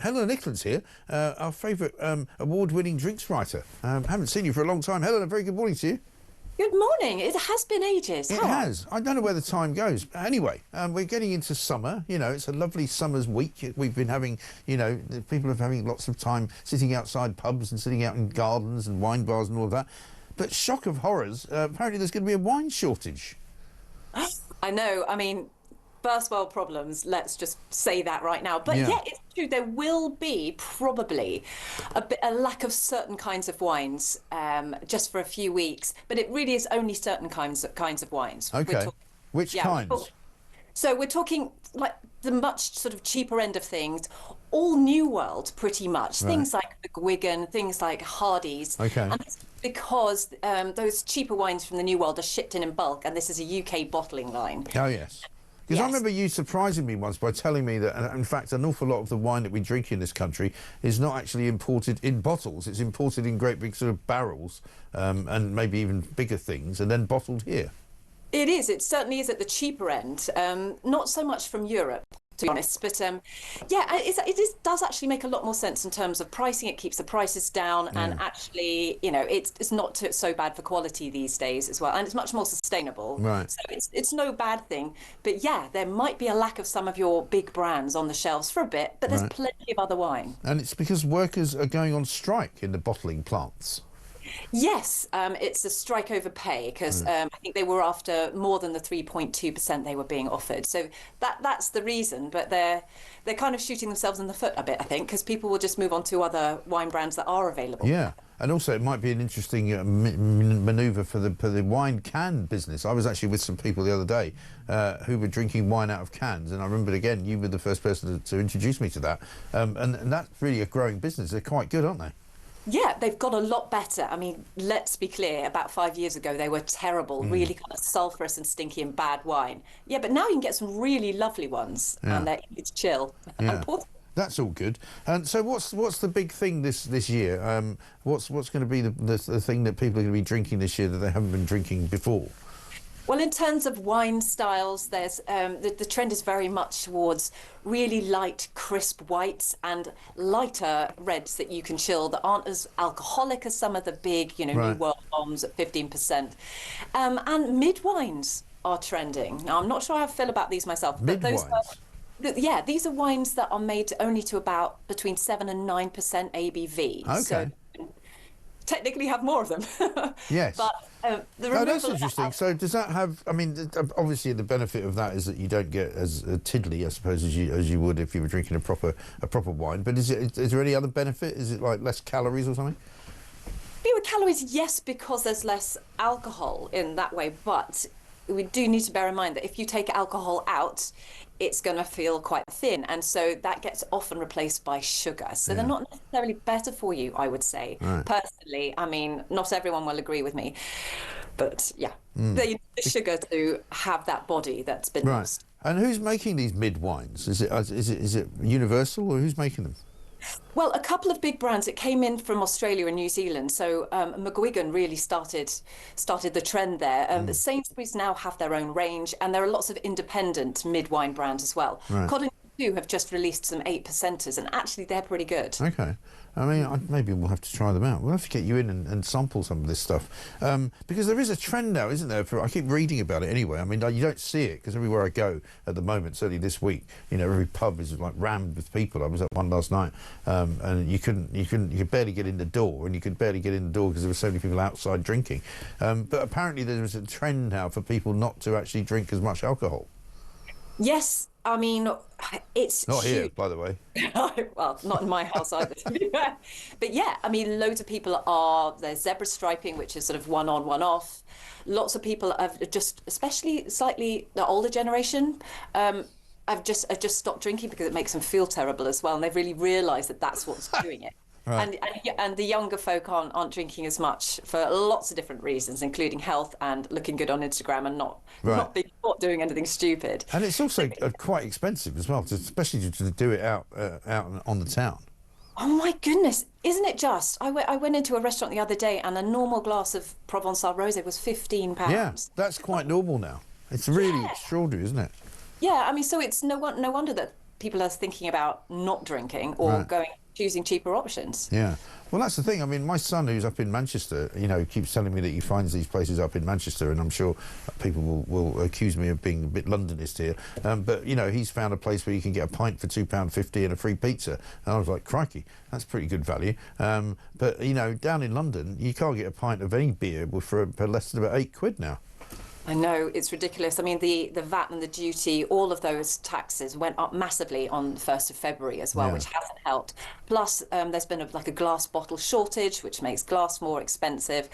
Helena Nicklin's here, our favourite award-winning drinks writer. Haven't seen you for a long time. Helena, very good morning to you. Good morning. It has been ages. It has. I don't know where the time goes. Anyway, we're getting into summer. You know, it's a lovely summer's week. We've been having, you know, people are having lots of time sitting outside pubs and sitting out in gardens and wine bars and all of that. But shock of horrors, apparently there's going to be a wine shortage. I know. I mean, first world problems, let's just say that right now. But yeah, it's true. There will be probably a lack of certain kinds of wines just for a few weeks. But it really is only certain kinds of wines. Okay. Which kinds? So we're talking like the much sort of cheaper end of things, all New World pretty much. Right. Things like McGuigan, things like Hardy's. Okay. And that's because those cheaper wines from the New World are shipped in bulk, and this is a UK bottling line. Oh, yes. Because I remember you surprising me once by telling me that, in fact, an awful lot of the wine that we drink in this country is not actually imported in bottles. It's imported in great big sort of barrels and maybe even bigger things and then bottled here. It is. It certainly is at the cheaper end. Not so much from Europe, to be honest. But yeah, it does actually make a lot more sense in terms of pricing. It keeps the prices down, and actually, you know, it's not so bad for quality these days as well, and it's much more sustainable. Right. So it's no bad thing. But yeah, there might be a lack of some of your big brands on the shelves for a bit, but there's plenty of other wine. And it's because workers are going on strike in the bottling plants. Yes, it's a strike over pay because I think they were after more than the 3.2% they were being offered. So that's the reason. But they're kind of shooting themselves in the foot a bit, I think, because people will just move on to other wine brands that are available. Yeah, and also it might be an interesting manoeuvre for the wine can business. I was actually with some people the other day who were drinking wine out of cans, and I remembered again you were the first person to introduce me to that. And that's really a growing business. They're quite good, aren't they? Yeah, they've got a lot better. I mean, let's be clear, about 5 years ago, they were terrible, really kind of sulphurous and stinky and bad wine. Yeah, but now you can get some really lovely ones, and it's chill. Yeah. That's all good. And so what's the big thing this year? What's going to be the thing that people are going to be drinking this year that they haven't been drinking before? Well, in terms of wine styles, there's the trend is very much towards really light, crisp whites and lighter reds that you can chill that aren't as alcoholic as some of the big, you know, New World bombs at 15%. And mid wines are trending. Now, I'm not sure how I feel about these myself, but yeah, these are wines that are made only to about between 7 and 9% ABV. Okay. So technically have more of them. Yes. But that's interesting. So does that have, I mean, obviously the benefit of that is that you don't get as tiddly, I suppose, as you would if you were drinking a proper wine. But is there any other benefit? Is it like less calories or something? Fewer calories, yes, because there's less alcohol in that way. But we do need to bear in mind that if you take alcohol out, it's going to feel quite thin, and so that gets often replaced by sugar. So they're not necessarily better for you, I would say. Personally, I mean, not everyone will agree with me, but yeah, they need the sugar to have that body that's been lost. And who's making these mid wines? Is it Universal, or who's making them? Well, a couple of big brands. It came in from Australia and New Zealand. So McGuigan really started the trend there. Sainsbury's now have their own range, and there are lots of independent mid-wine brands as well. Cotton Q have just released some 8%ers, and actually they're pretty good. Okay. I mean, maybe we'll have to try them out. We'll have to get you in and sample some of this stuff. Because there is a trend now, isn't there? I keep reading about it anyway. I mean, you don't see it because everywhere I go at the moment, certainly this week, you know, every pub is like rammed with people. I was at one last night, and you could barely get in the door, and you could barely get in the door because there were so many people outside drinking. But apparently there is a trend now for people not to actually drink as much alcohol. Yes, I mean, it's not here, by the way. Well, not in my house either. But yeah, I mean, loads of people there's zebra striping, which is sort of one on, one off. Lots of people have just, especially slightly the older generation, I've just stopped drinking because it makes them feel terrible as well, and they've really realised that that's what's doing it. And the younger folk aren't drinking as much for lots of different reasons, including health and looking good on Instagram and not being caught doing anything stupid. And it's also quite expensive as well, especially to do it out on the town. Oh my goodness, isn't it just? I went into a restaurant the other day and a normal glass of Provençal Rosé was £15. Yeah, that's quite normal now. It's really extraordinary, isn't it? Yeah, I mean, so it's no wonder that people are thinking about not drinking or choosing cheaper options. Yeah. Well, that's the thing. I mean, my son, who's up in Manchester, you know, keeps telling me that he finds these places up in Manchester, and I'm sure people will accuse me of being a bit Londonist here. But, you know, he's found a place where you can get a pint for £2.50 and a free pizza. And I was like, crikey, that's pretty good value. But, you know, down in London, you can't get a pint of any beer for less than about £8 now. I know, it's ridiculous. I mean, the VAT and the duty, all of those taxes went up massively on the 1st of February as well, which hasn't helped. Plus, there's been a glass bottle shortage, which makes glass more expensive.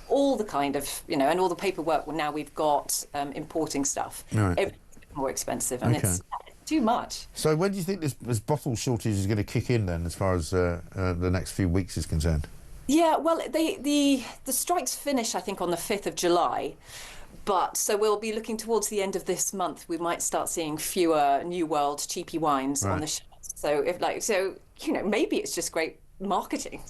All the kind of, you know, and all the paperwork now we've got importing stuff. Everything's more expensive, and it's too much. So when do you think this bottle shortage is going to kick in then, as far as the next few weeks is concerned? Yeah, well, the strikes finish, I think, on the 5th of July. But so we'll be looking towards the end of this month. We might start seeing fewer New World cheapy wines on the shelves. So you know, maybe it's just great marketing.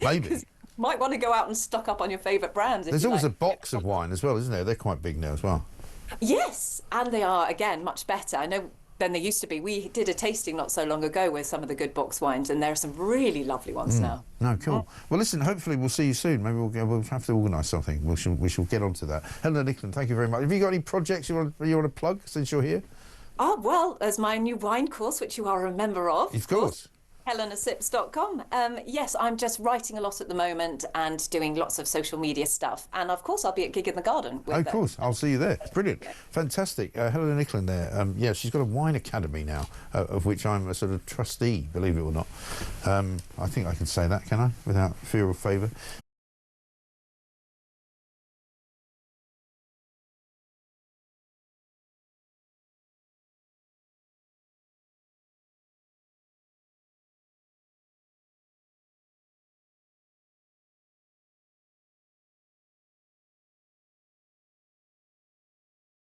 Maybe. You might want to go out and stock up on your favourite brands. There's always a box of wine as well, isn't there? They're quite big now as well. Yes, and they are, again, much better. I know than they used to be. We did a tasting not so long ago with some of the good box wines, and there are some really lovely ones now. No, cool. Well, listen, hopefully we'll see you soon. Maybe we'll have to organise something. We shall get onto that. Helena Nicklin, thank you very much. Have you got any projects you want to plug since you're here? Oh, well, there's my new wine course, which you are a member of. Of course. HelenaSips.com. Yes, I'm just writing a lot at the moment and doing lots of social media stuff. And of course, I'll be at Gig in the Garden. Of course, I'll see you there. Brilliant. Fantastic. Helena Nicklin there. Yeah, she's got a wine academy now, of which I'm a sort of trustee, believe it or not. I think I can say that, can I? Without fear or favour.